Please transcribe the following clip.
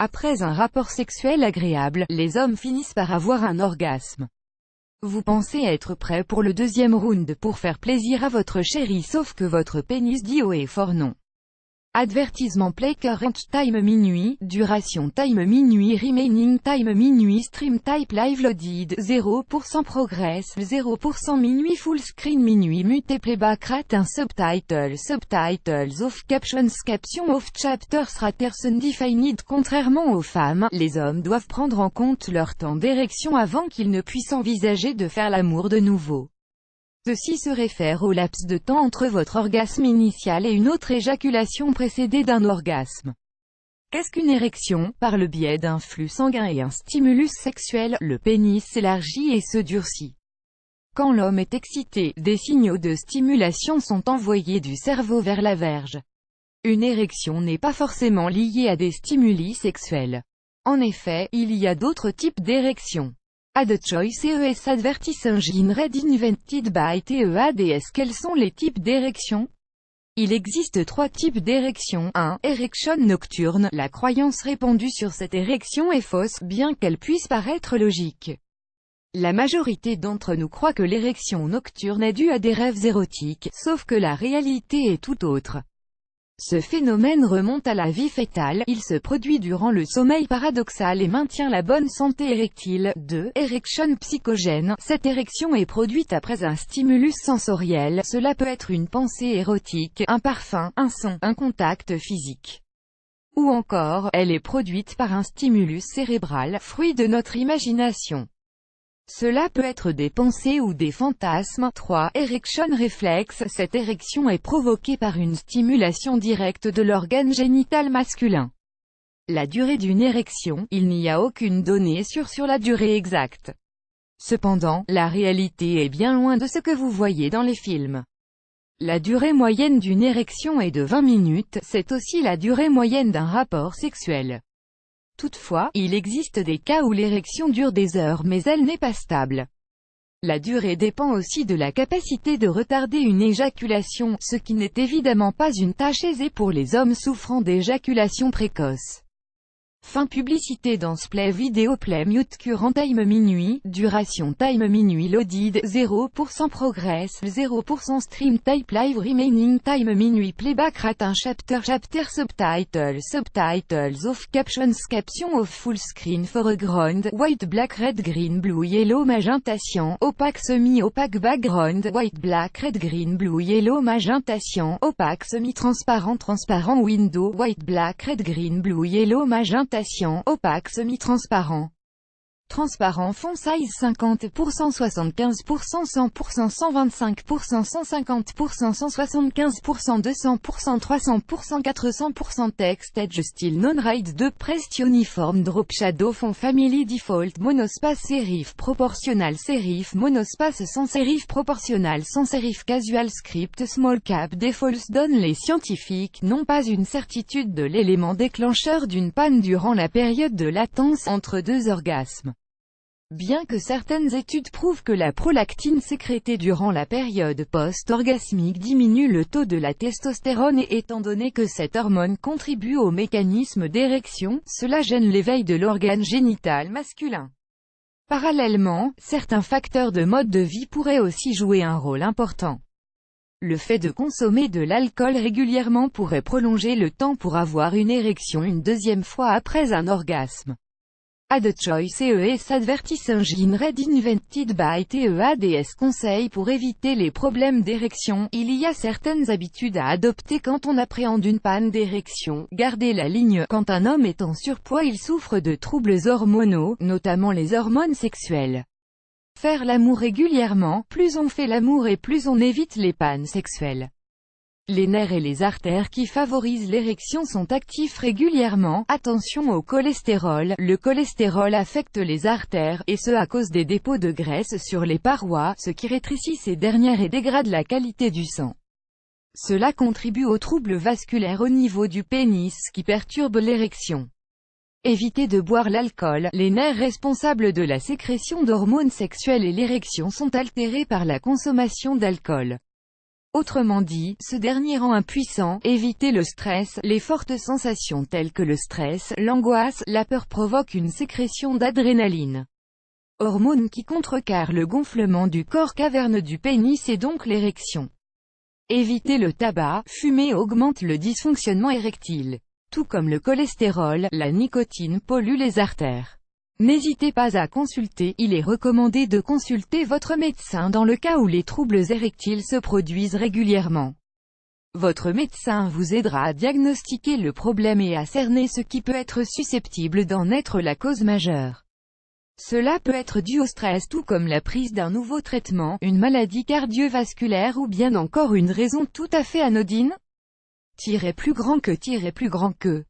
Après un rapport sexuel agréable, les hommes finissent par avoir un orgasme. Vous pensez être prêt pour le deuxième round pour faire plaisir à votre chérie, sauf que votre pénis dit haut et fort non. Avertissement play current time minuit, duration time minuit, remaining time minuit, stream type live loaded, 0% progress, 0% minuit, full screen minuit, mute playback rate, un subtitles off, captions off, chapters raters undefined. Contrairement aux femmes, les hommes doivent prendre en compte leur temps d'érection avant qu'ils ne puissent envisager de faire l'amour de nouveau. Ceci se réfère au laps de temps entre votre orgasme initial et une autre éjaculation précédée d'un orgasme. Qu'est-ce qu'une érection? Par le biais d'un flux sanguin et un stimulus sexuel, le pénis s'élargit et se durcit. Quand l'homme est excité, des signaux de stimulation sont envoyés du cerveau vers la verge. Une érection n'est pas forcément liée à des stimuli sexuels. En effet, il y a d'autres types d'érections. Ad choice ES advertise engine read invented by TEADS. Quels sont les types d'érections? Il existe 3 types d'érections. 1. Érection nocturne. La croyance répandue sur cette érection est fausse, bien qu'elle puisse paraître logique. La majorité d'entre nous croit que l'érection nocturne est due à des rêves érotiques, sauf que la réalité est tout autre. Ce phénomène remonte à la vie fœtale, il se produit durant le sommeil paradoxal et maintient la bonne santé érectile. 2. Érection psychogène. Cette érection est produite après un stimulus sensoriel, cela peut être une pensée érotique, un parfum, un son, un contact physique. Ou encore, elle est produite par un stimulus cérébral, fruit de notre imagination. Cela peut être des pensées ou des fantasmes. 3. Erection reflex. Cette érection est provoquée par une stimulation directe de l'organe génital masculin. La durée d'une érection, il n'y a aucune donnée sûre sur la durée exacte. Cependant, la réalité est bien loin de ce que vous voyez dans les films. La durée moyenne d'une érection est de 20 minutes, c'est aussi la durée moyenne d'un rapport sexuel. Toutefois, il existe des cas où l'érection dure des heures mais elle n'est pas stable. La durée dépend aussi de la capacité de retarder une éjaculation, ce qui n'est évidemment pas une tâche aisée pour les hommes souffrant d'éjaculation précoce. Fin publicité dans Play Video Play Mute Current Time Minuit, Duration Time Minuit Loaded, 0% Progress, 0% Stream Type Live Remaining Time Minuit Playback Rate, un chapter subtitles off, captions off, full screen foreground, white black red green blue yellow magenta cyan, opaque semi-opaque background, white black red green blue yellow magenta cyan, opaque semi-transparent transparent window, white black red green blue yellow magenta opaque semi-transparent. Transparent font size 50%, 75%, 100%, 125%, 150%, 175%, 200%, 300%, 400%. Text edge style non-ride 2 pressed uniform drop shadow font family default monospace serif proportional serif monospace sans serif proportional sans serif casual script small cap defaults. Donnent les scientifiques n'ont pas une certitude de l'élément déclencheur d'une panne durant la période de latence entre deux orgasmes. Bien que certaines études prouvent que la prolactine sécrétée durant la période post-orgasmique diminue le taux de la testostérone et étant donné que cette hormone contribue au mécanisme d'érection, cela gêne l'éveil de l'organe génital masculin. Parallèlement, certains facteurs de mode de vie pourraient aussi jouer un rôle important. Le fait de consommer de l'alcool régulièrement pourrait prolonger le temps pour avoir une érection une deuxième fois après un orgasme. Ad choice ES advertise engine read invented by TEADS. Conseil pour éviter les problèmes d'érection. Il y a certaines habitudes à adopter quand on appréhende une panne d'érection. Gardez la ligne. Quand un homme est en surpoids, il souffre de troubles hormonaux, notamment les hormones sexuelles. Faire l'amour régulièrement. Plus on fait l'amour et plus on évite les pannes sexuelles. Les nerfs et les artères qui favorisent l'érection sont actifs régulièrement. Attention au cholestérol. Le cholestérol affecte les artères, et ce à cause des dépôts de graisse sur les parois, ce qui rétrécit ces dernières et dégrade la qualité du sang. Cela contribue aux troubles vasculaires au niveau du pénis qui perturbent l'érection. Évitez de boire l'alcool. Les nerfs responsables de la sécrétion d'hormones sexuelles et l'érection sont altérés par la consommation d'alcool. Autrement dit, ce dernier rend impuissant. Évitez le stress. Les fortes sensations telles que le stress, l'angoisse, la peur provoquent une sécrétion d'adrénaline, hormone qui contrecarre le gonflement du corps caverneux du pénis et donc l'érection. Évitez le tabac. Fumer augmente le dysfonctionnement érectile. Tout comme le cholestérol, la nicotine pollue les artères. N'hésitez pas à consulter. Il est recommandé de consulter votre médecin dans le cas où les troubles érectiles se produisent régulièrement. Votre médecin vous aidera à diagnostiquer le problème et à cerner ce qui peut être susceptible d'en être la cause majeure. Cela peut être dû au stress tout comme la prise d'un nouveau traitement, une maladie cardiovasculaire ou bien encore une raison tout à fait anodine. Plus grand que